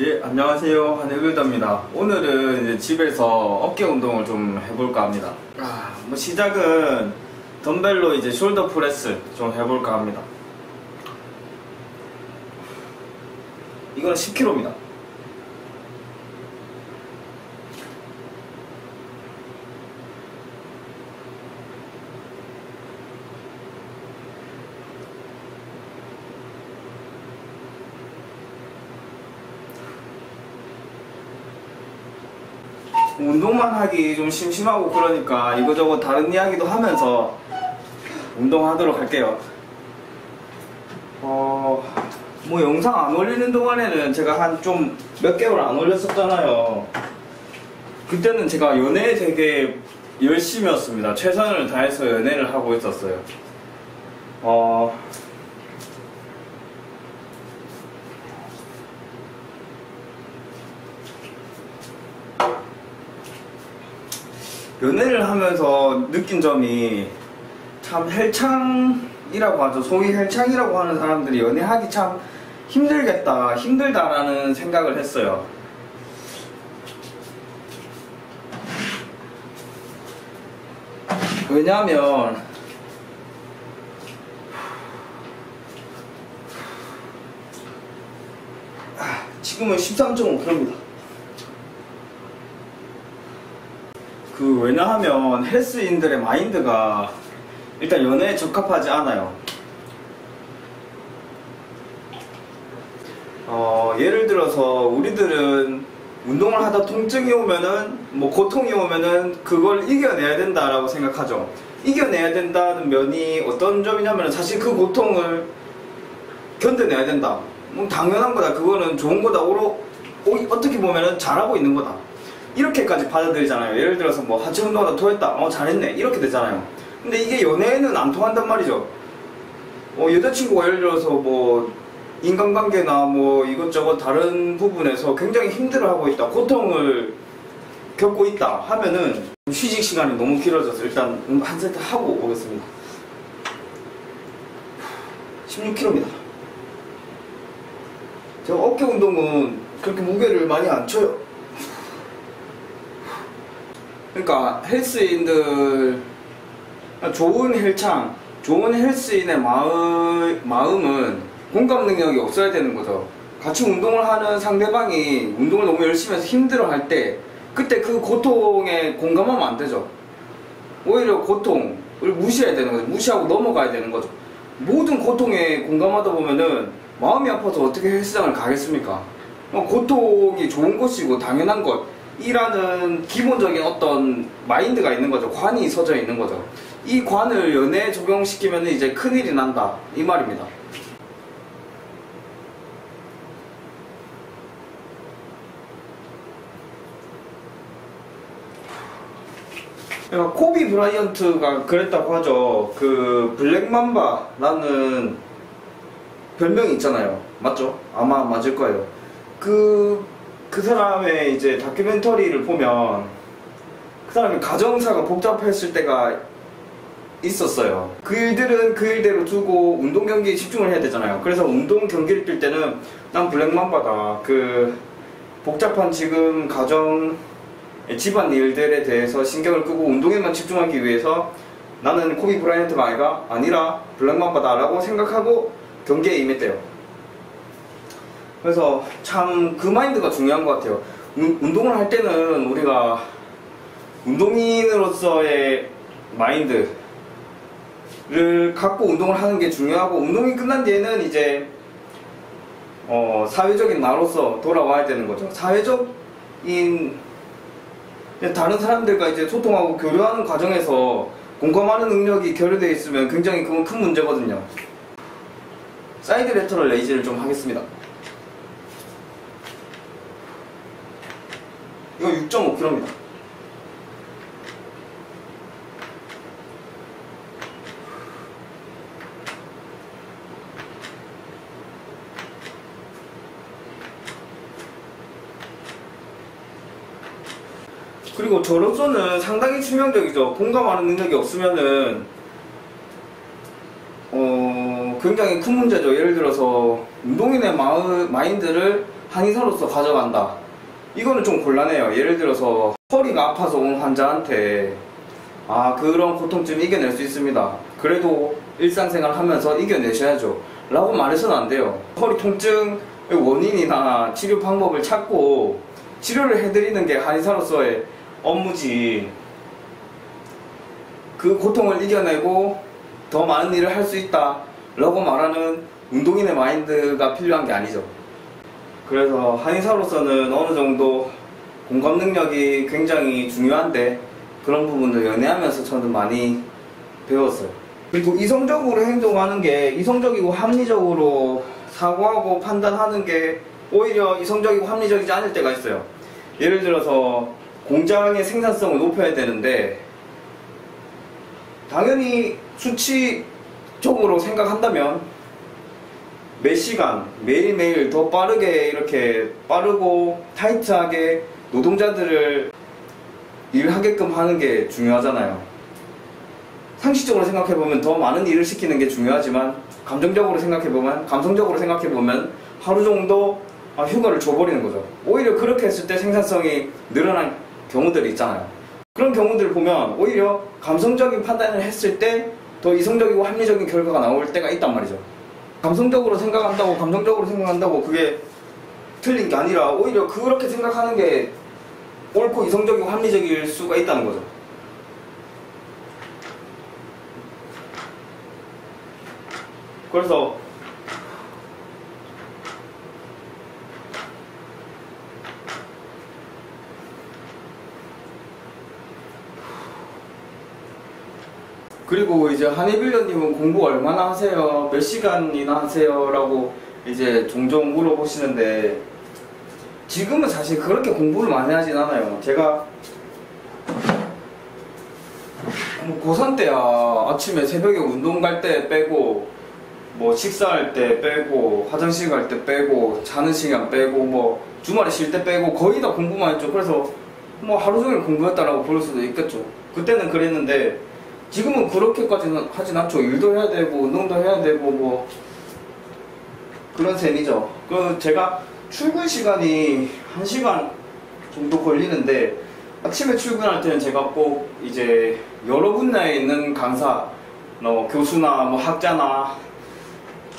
예, 안녕하세요. 한일빌더입니다. 오늘은 이제 집에서 어깨 운동을 좀 해볼까 합니다. 뭐 시작은 덤벨로 이제 숄더 프레스 좀 해볼까 합니다. 이거는 10kg입니다. 운동만 하기 좀 심심하고 그러니까 이거저거 다른 이야기도 하면서 운동하도록 할게요. 뭐 영상 안 올리는 동안에는 제가 한 좀 몇 개월 안 올렸었잖아요. 그때는 제가 연애에 되게 열심이었습니다. 최선을 다해서 연애를 하고 있었어요. 연애를 하면서 느낀 점이 참 헬창이라고 하죠. 소위 헬창이라고 하는 사람들이 연애하기 참 힘들다라는 생각을 했어요. 왜냐하면 지금은 13.5kg입니다. 왜냐하면 헬스인들의 마인드가 일단 연애에 적합하지 않아요. 예를 들어서 우리들은 운동을 하다 통증이 오면은 뭐 고통이 오면은 그걸 이겨내야 된다라고 생각하죠. 이겨내야 된다는 면이 어떤 점이냐면 사실 그 고통을 견뎌내야 된다. 뭐 당연한 거다. 그거는 좋은 거다. 어떻게 보면은 잘하고 있는 거다. 이렇게까지 받아들이잖아요. 예를 들어서 뭐 하체 운동하다 토했다. 잘했네. 이렇게 되잖아요. 근데 이게 연애에는 안 통한단 말이죠. 여자친구가 예를 들어서 뭐 인간관계나 뭐 이것저것 다른 부분에서 굉장히 힘들어하고 있다. 고통을 겪고 있다 하면은 휴식 시간이 너무 길어져서 일단 한 세트 하고 오겠습니다. 16kg입니다. 제가 어깨 운동은 그렇게 무게를 많이 안 쳐요. 그러니까 헬스인들, 좋은 헬창, 좋은 헬스인의 마음은 공감 능력이 없어야 되는 거죠. 같이 운동을 하는 상대방이 운동을 너무 열심히 해서 힘들어 할 때 그때 그 고통에 공감하면 안 되죠. 오히려 고통을 무시해야 되는 거죠. 무시하고 넘어가야 되는 거죠. 모든 고통에 공감하다 보면은 마음이 아파서 어떻게 헬스장을 가겠습니까? 고통이 좋은 것이고 당연한 것이라는 기본적인 어떤 마인드가 있는 거죠. 관이 서져 있는 거죠. 이 관을 연애에 적용시키면 이제 큰일이 난다 이 말입니다. 코비 브라이언트가 그랬다고 하죠. 그 블랙맘바라는 별명이 있잖아요. 맞죠? 아마 맞을 거예요. 그 사람의 이제 다큐멘터리를 보면 그 사람이 가정사가 복잡했을 때가 있었어요. 그 일들은 그 일대로 두고 운동 경기에 집중을 해야 되잖아요. 그래서 운동 경기를 뛸 때는 난 블랙맘바다. 그 복잡한 지금 가정 집안 일들에 대해서 신경을 끄고 운동에만 집중하기 위해서 나는 코비 브라이언트가 아니라 블랙맘바다 라고 생각하고 경기에 임했대요. 그래서 참 그 마인드가 중요한 것 같아요. 운동을 할 때는 우리가 운동인으로서의 마인드를 갖고 운동을 하는 게 중요하고, 운동이 끝난 뒤에는 이제 사회적인 나로서 돌아와야 되는 거죠. 사회적인 다른 사람들과 이제 소통하고 교류하는 과정에서 공감하는 능력이 결여되어 있으면 굉장히 그건 큰 문제거든요. 사이드 레터럴 레이즈를 좀 하겠습니다. 이거 6.5kg입니다. 그리고 저로서는 상당히 치명적이죠. 공감하는 능력이 없으면은 굉장히 큰 문제죠. 예를 들어서 운동인의 마인드를 한의사로서 가져간다. 이거는 좀 곤란해요. 예를 들어서 허리가 아파서 온 환자한테 그런 고통쯤 이겨낼 수 있습니다. 그래도 일상생활 하면서 이겨내셔야죠 라고 말해서는 안 돼요. 허리 통증의 원인이나 치료 방법을 찾고 치료를 해드리는 게 한의사로서의 업무지, 그 고통을 이겨내고 더 많은 일을 할 수 있다 라고 말하는 운동인의 마인드가 필요한 게 아니죠. 그래서 한의사로서는 어느 정도 공감 능력이 굉장히 중요한데, 그런 부분을 연애하면서 저는 많이 배웠어요. 그리고 이성적으로 행동하는 게, 이성적이고 합리적으로 사고하고 판단하는 게 오히려 이성적이고 합리적이지 않을 때가 있어요. 예를 들어서 공장의 생산성을 높여야 되는데, 당연히 수치적으로 생각한다면 몇 시간 매일매일 더 빠르게, 이렇게 빠르고 타이트하게 노동자들을 일하게끔 하는 게 중요하잖아요. 상식적으로 생각해보면 더 많은 일을 시키는 게 중요하지만, 감정적으로 생각해보면, 감성적으로 생각해보면 하루 정도 휴가를 줘버리는 거죠. 오히려 그렇게 했을 때 생산성이 늘어난 경우들이 있잖아요. 그런 경우들을 보면 오히려 감성적인 판단을 했을 때 더 이성적이고 합리적인 결과가 나올 때가 있단 말이죠. 감성적으로 생각한다고, 감정적으로 생각한다고 그게 틀린 게 아니라 오히려 그렇게 생각하는 게 옳고 이성적이고 합리적일 수가 있다는 거죠. 그래서 그리고 이제 한의빌런님은 공부 얼마나 하세요? 몇 시간이나 하세요? 라고 이제 종종 물어보시는데, 지금은 사실 그렇게 공부를 많이 하진 않아요. 제가 고3 때야 아침에 새벽에 운동 갈 때 빼고, 뭐 식사할 때 빼고, 화장실 갈 때 빼고, 자는 시간 빼고, 뭐 주말에 쉴 때 빼고 거의 다 공부만 했죠. 그래서 뭐 하루 종일 공부했다라고 부를 수도 있겠죠. 그때는 그랬는데 지금은 그렇게까지는 하진 않죠. 일도 해야 되고 운동도 해야 되고 뭐 그런 셈이죠. 그 제가 출근 시간이 1시간 정도 걸리는데, 아침에 출근할 때는 제가 꼭 이제 여러 분야에 있는 강사, 교수나 뭐 학자나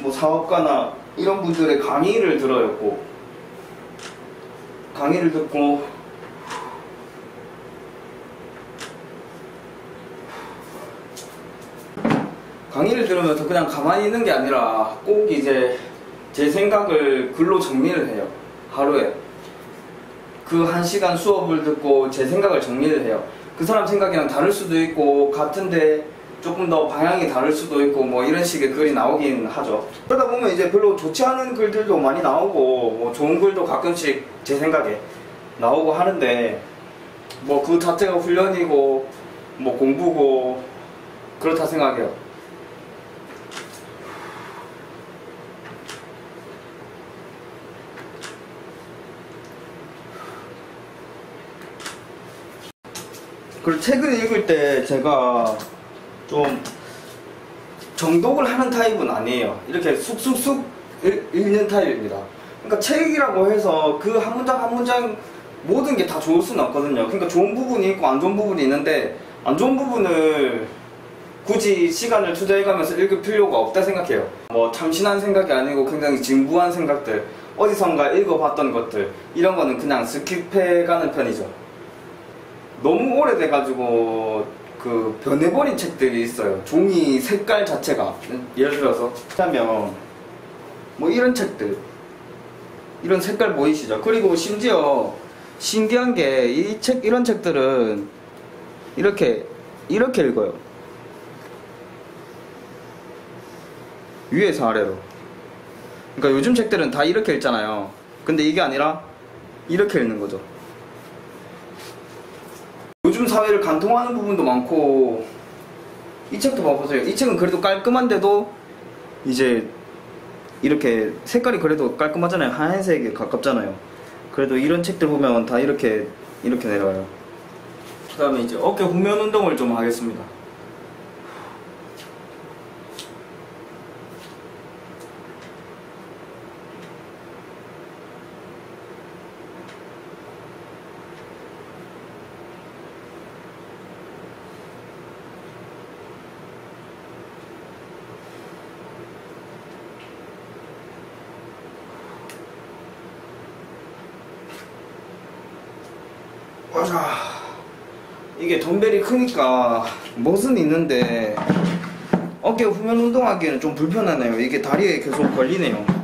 뭐 사업가나 이런 분들의 강의를 들어요. 꼭 강의를 듣고, 강의를 들으면서 그냥 가만히 있는 게 아니라 꼭 이제 제 생각을 글로 정리를 해요. 하루에 그 1시간 수업을 듣고 제 생각을 정리를 해요. 그 사람 생각이랑 다를 수도 있고 같은데 조금 더 방향이 다를 수도 있고 뭐 이런 식의 글이 나오긴 하죠. 그러다 보면 이제 별로 좋지 않은 글들도 많이 나오고 뭐 좋은 글도 가끔씩 제 생각에 나오고 하는데, 뭐 그 자체가 훈련이고 뭐 공부고 그렇다 생각해요. 그리고 책을 읽을 때 제가 좀 정독을 하는 타입은 아니에요. 이렇게 쑥쑥쑥 읽는 타입입니다. 그러니까 책이라고 해서 그 한 문장 한 문장 모든 게 다 좋을 수는 없거든요. 그러니까 좋은 부분이 있고 안 좋은 부분이 있는데, 안 좋은 부분을 굳이 시간을 투자해가면서 읽을 필요가 없다 생각해요. 뭐 참신한 생각이 아니고 굉장히 진부한 생각들, 어디선가 읽어봤던 것들, 이런 거는 그냥 스킵해가는 편이죠. 너무 오래돼가지고 그 변해버린 책들이 있어요. 종이 색깔 자체가. 예를 들어서 하면 뭐 이런 책들, 이런 색깔 보이시죠? 그리고 심지어 신기한 게 이 책, 이런 책들은 이렇게 읽어요. 위에서 아래로. 그러니까 요즘 책들은 다 이렇게 읽잖아요. 근데 이게 아니라 이렇게 읽는 거죠. 요즘 사회를 관통하는 부분도 많고, 이 책도 봐보세요. 이 책은 그래도 깔끔한데도 이제 이렇게 색깔이 그래도 깔끔하잖아요. 하얀색에 가깝잖아요. 그래도 이런 책들 보면 다 이렇게 내려와요. 그 다음에 이제 어깨 후면 운동을 좀 하겠습니다. 자, 이게 덤벨이 크니까 멋은 있는데 어깨 후면 운동하기에는 좀 불편하네요. 이게 다리에 계속 걸리네요.